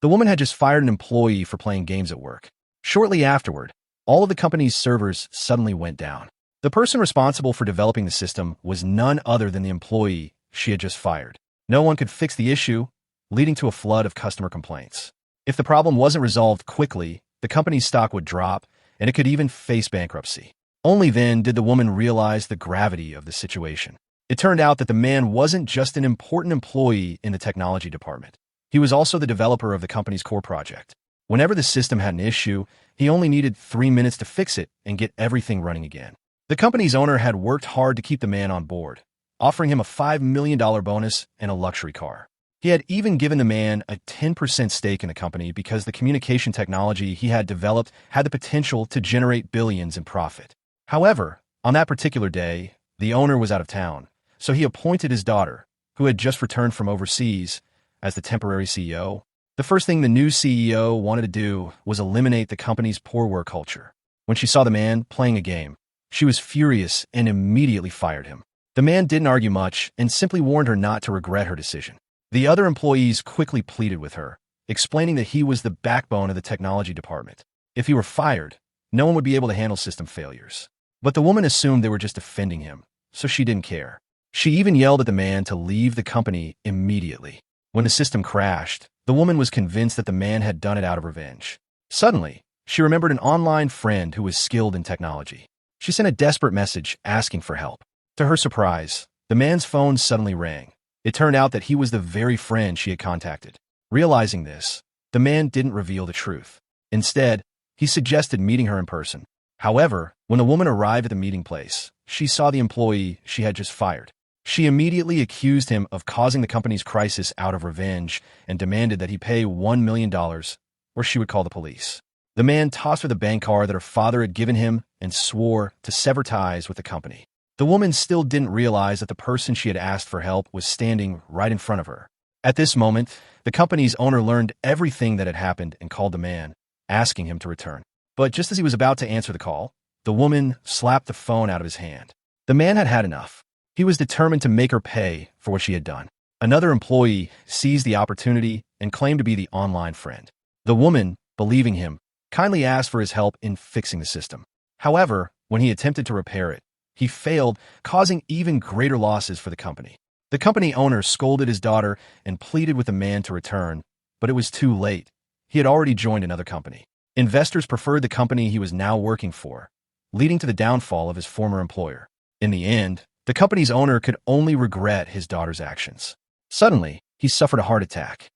The woman had just fired an employee for playing games at work. Shortly afterward, all of the company's servers suddenly went down. The person responsible for developing the system was none other than the employee she had just fired. No one could fix the issue, leading to a flood of customer complaints. If the problem wasn't resolved quickly, the company's stock would drop, and it could even face bankruptcy. Only then did the woman realize the gravity of the situation. It turned out that the man wasn't just an important employee in the technology department. He was also the developer of the company's core project. Whenever the system had an issue, he only needed 3 minutes to fix it and get everything running again. The company's owner had worked hard to keep the man on board, offering him a $5 million bonus and a luxury car. He had even given the man a 10% stake in the company because the communication technology he had developed had the potential to generate billions in profit. However, on that particular day, the owner was out of town, so he appointed his daughter, who had just returned from overseas, as the temporary CEO. The first thing the new CEO wanted to do was eliminate the company's poor work culture. When she saw the man playing a game, she was furious and immediately fired him. The man didn't argue much and simply warned her not to regret her decision. The other employees quickly pleaded with her, explaining that he was the backbone of the technology department. If he were fired, no one would be able to handle system failures. But the woman assumed they were just defending him, so she didn't care. She even yelled at the man to leave the company immediately. When the system crashed, the woman was convinced that the man had done it out of revenge. Suddenly, she remembered an online friend who was skilled in technology. She sent a desperate message asking for help. To her surprise, the man's phone suddenly rang. It turned out that he was the very friend she had contacted. Realizing this, the man didn't reveal the truth. Instead, he suggested meeting her in person. However, when the woman arrived at the meeting place, she saw the employee she had just fired. She immediately accused him of causing the company's crisis out of revenge and demanded that he pay $1 million, or she would call the police. The man tossed her the bank card that her father had given him and swore to sever ties with the company. The woman still didn't realize that the person she had asked for help was standing right in front of her. At this moment, the company's owner learned everything that had happened and called the man, asking him to return. But just as he was about to answer the call, the woman slapped the phone out of his hand. The man had had enough. He was determined to make her pay for what she had done. Another employee seized the opportunity and claimed to be the online friend. The woman, believing him, kindly asked for his help in fixing the system. However, when he attempted to repair it, he failed, causing even greater losses for the company. The company owner scolded his daughter and pleaded with the man to return, but it was too late. He had already joined another company. Investors preferred the company he was now working for, leading to the downfall of his former employer. In the end, the company's owner could only regret his daughter's actions. Suddenly, he suffered a heart attack.